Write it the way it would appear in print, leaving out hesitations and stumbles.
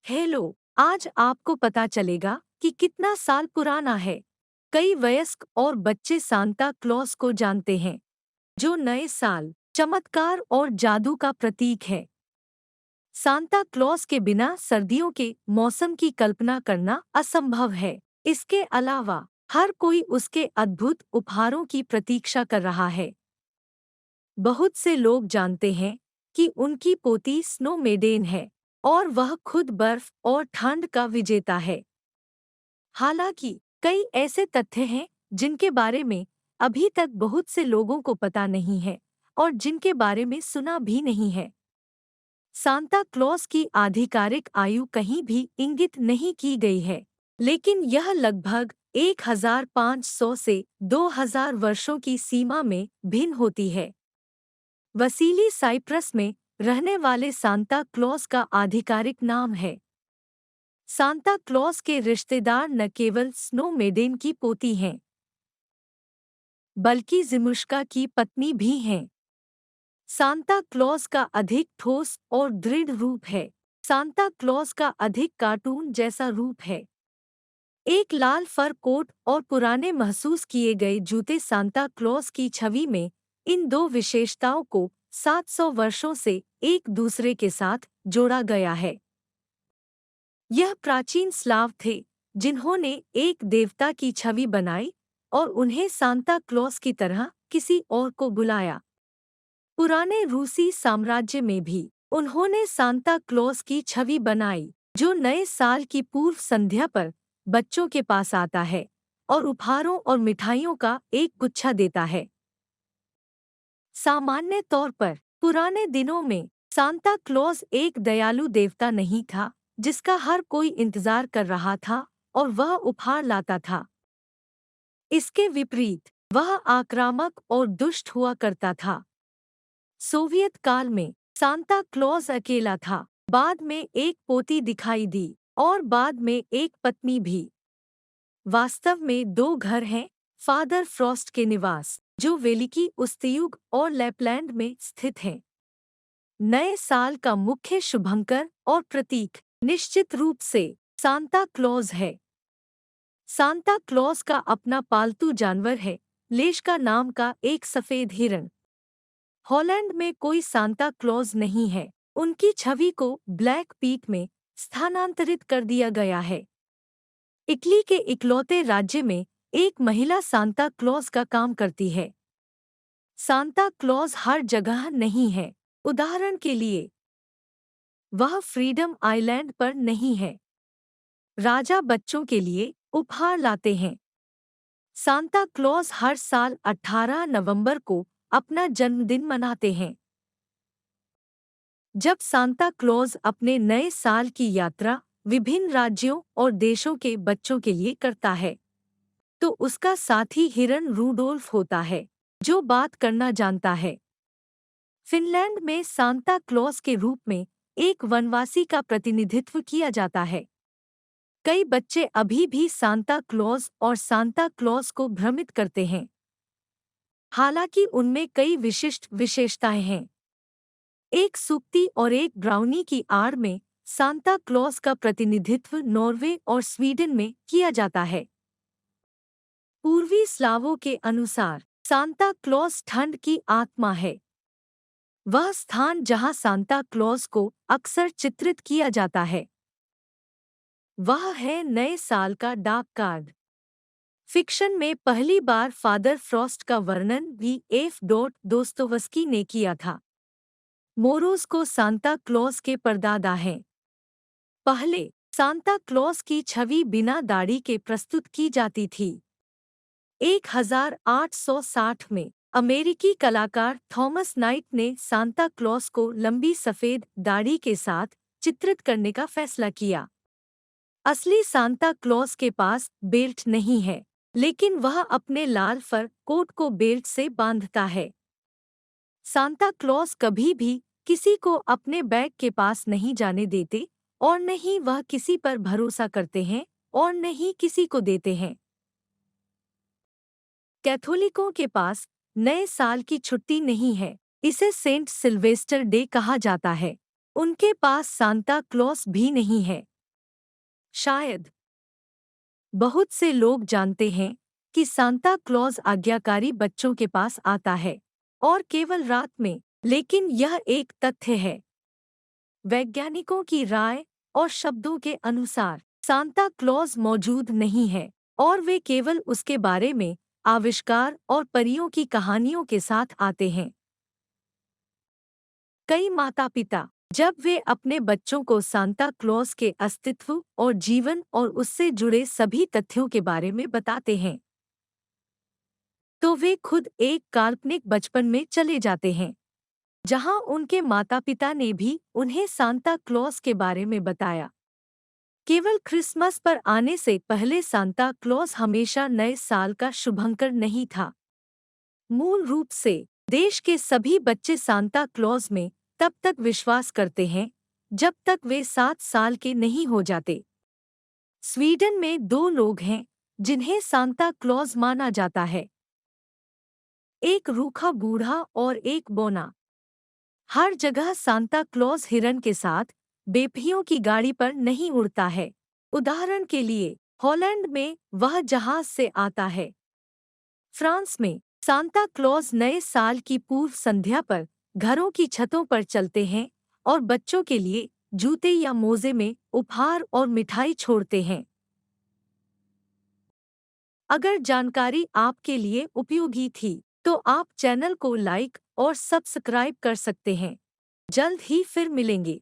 Hello. आज आपको पता चलेगा कि कितना साल पुराना है। कई वयस्क और बच्चे सांता क्लॉस को जानते हैं, जो नए साल, चमत्कार और जादू का प्रतीक है। सांता क्लॉस के बिना सर्दियों के मौसम की कल्पना करना असंभव है। इसके अलावा हर कोई उसके अद्भुत उपहारों की प्रतीक्षा कर रहा है। बहुत से लोग जानते हैं कि उनकी पोती स्नो मेडेन है और वह खुद बर्फ और ठंड का विजेता है। हालांकि कई ऐसे तथ्य हैं जिनके बारे में अभी तक बहुत से लोगों को पता नहीं है और जिनके बारे में सुना भी नहीं है। सांता क्लॉस की आधिकारिक आयु कहीं भी इंगित नहीं की गई है, लेकिन यह लगभग 1500 से 2000 वर्षों की सीमा में भिन्न होती है। वसीली साइप्रस में रहने वाले सांता क्लॉस का आधिकारिक नाम है। सांता क्लॉस के रिश्तेदार न केवल स्नो मेडेन की पोती हैं, बल्कि जिमुश्का की पत्नी भी हैं। सांता क्लॉस का अधिक ठोस और दृढ़ रूप है। सांता क्लॉस का अधिक कार्टून जैसा रूप है। एक लाल फर कोट और पुराने महसूस किए गए जूते सांता क्लॉस की छवि में इन दो विशेषताओं को 700 वर्षों से एक दूसरे के साथ जोड़ा गया है। यह प्राचीन स्लाव थे जिन्होंने एक देवता की छवि बनाई और उन्हें सांता क्लॉस की तरह किसी और को बुलाया। पुराने रूसी साम्राज्य में भी उन्होंने सांता क्लॉस की छवि बनाई, जो नए साल की पूर्व संध्या पर बच्चों के पास आता है और उपहारों और मिठाइयों का एक गुच्छा देता है। सामान्य तौर पर पुराने दिनों में सांता क्लॉस एक दयालु देवता नहीं था जिसका हर कोई इंतजार कर रहा था और वह उपहार लाता था। इसके विपरीत वह आक्रामक और दुष्ट हुआ करता था। सोवियत काल में सांता क्लॉस अकेला था, बाद में एक पोती दिखाई दी और बाद में एक पत्नी भी। वास्तव में दो घर हैं, फादर फ्रॉस्ट के निवास, जो वेलिकी उस्तयुग और लैपलैंड में स्थित हैं। नए साल का मुख्य शुभंकर और प्रतीक निश्चित रूप से सांता क्लॉस है। सांता क्लॉस का अपना पालतू जानवर है, लेश्का नाम का एक सफेद हिरण। हॉलैंड में कोई सांता क्लॉज नहीं है। उनकी छवि को ब्लैक पीक में स्थानांतरित कर दिया गया है। इटली के इकलौते राज्य में एक महिला सांता क्लॉज का काम करती है। सांता क्लॉज हर जगह नहीं है। उदाहरण के लिए, वह फ्रीडम आइलैंड पर नहीं है। राजा बच्चों के लिए उपहार लाते हैं। सांता क्लॉज हर साल 18 नवंबर को अपना जन्मदिन मनाते हैं। जब सांता क्लॉज अपने नए साल की यात्रा विभिन्न राज्यों और देशों के बच्चों के लिए करता है, तो उसका साथी हिरन रूडोल्फ होता है, जो बात करना जानता है। फिनलैंड में सांता क्लॉज के रूप में एक वनवासी का प्रतिनिधित्व किया जाता है। कई बच्चे अभी भी सांता क्लॉज और सांता क्लॉज को भ्रमित करते हैं, हालांकि उनमें कई विशिष्ट विशेषताएं हैं। एक सूक्ति और एक ब्राउनी की आड़ में सांता क्लॉस का प्रतिनिधित्व नॉर्वे और स्वीडन में किया जाता है। पूर्वी स्लावों के अनुसार सांता क्लॉस ठंड की आत्मा है। वह स्थान जहां सांता क्लॉस को अक्सर चित्रित किया जाता है, वह है नए साल का डाक कार्ड। फिक्शन में पहली बार फादर फ्रॉस्ट का वर्णन भी एफ. दोस्तोवस्की ने किया था। मोरोज को सांता क्लॉस के परदादा हैं। पहले सांता क्लॉस की छवि बिना दाढ़ी के प्रस्तुत की जाती थी। 1860 में अमेरिकी कलाकार थॉमस नाइट ने सांता क्लॉस को लंबी सफेद दाढ़ी के साथ चित्रित करने का फैसला किया। असली सांता क्लॉस के पास बेल्ट नहीं है, लेकिन वह अपने लाल फर कोट को बेल्ट से बांधता है। सांता क्लॉस कभी भी किसी को अपने बैग के पास नहीं जाने देते और न ही वह किसी पर भरोसा करते हैं और न ही किसी को देते हैं। कैथोलिकों के पास नए साल की छुट्टी नहीं है, इसे सेंट सिल्वेस्टर डे कहा जाता है। उनके पास सांता क्लॉस भी नहीं है। शायद बहुत से लोग जानते हैं कि सांता क्लॉज आज्ञाकारी बच्चों के पास आता है और केवल रात में, लेकिन यह एक तथ्य है। वैज्ञानिकों की राय और शब्दों के अनुसार सांता क्लॉज मौजूद नहीं है और वे केवल उसके बारे में आविष्कार और परियों की कहानियों के साथ आते हैं। कई माता-पिता जब वे अपने बच्चों को सांता क्लॉज के अस्तित्व और जीवन और उससे जुड़े सभी तथ्यों के बारे में बताते हैं, तो वे खुद एक काल्पनिक बचपन में चले जाते हैं, जहां उनके माता-पिता ने भी उन्हें सांता क्लॉज के बारे में बताया। केवल क्रिसमस पर आने से पहले सांता क्लॉज हमेशा नए साल का शुभंकर नहीं था। मूल रूप से देश के सभी बच्चे सांता क्लॉज में तब तक विश्वास करते हैं जब तक वे 7 साल के नहीं हो जाते। स्वीडन में दो लोग हैं जिन्हें सांता क्लॉज माना जाता है, एक रूखा बूढ़ा और एक बौना। हर जगह सांता क्लॉज हिरन के साथ बेपहियों की गाड़ी पर नहीं उड़ता है। उदाहरण के लिए हॉलैंड में वह जहाज से आता है। फ्रांस में सांता क्लॉज नए साल की पूर्व संध्या पर घरों की छतों पर चलते हैं और बच्चों के लिए जूते या मोजे में उपहार और मिठाई छोड़ते हैं। अगर जानकारी आपके लिए उपयोगी थी, तो आप चैनल को लाइक और सब्सक्राइब कर सकते हैं। जल्द ही फिर मिलेंगे।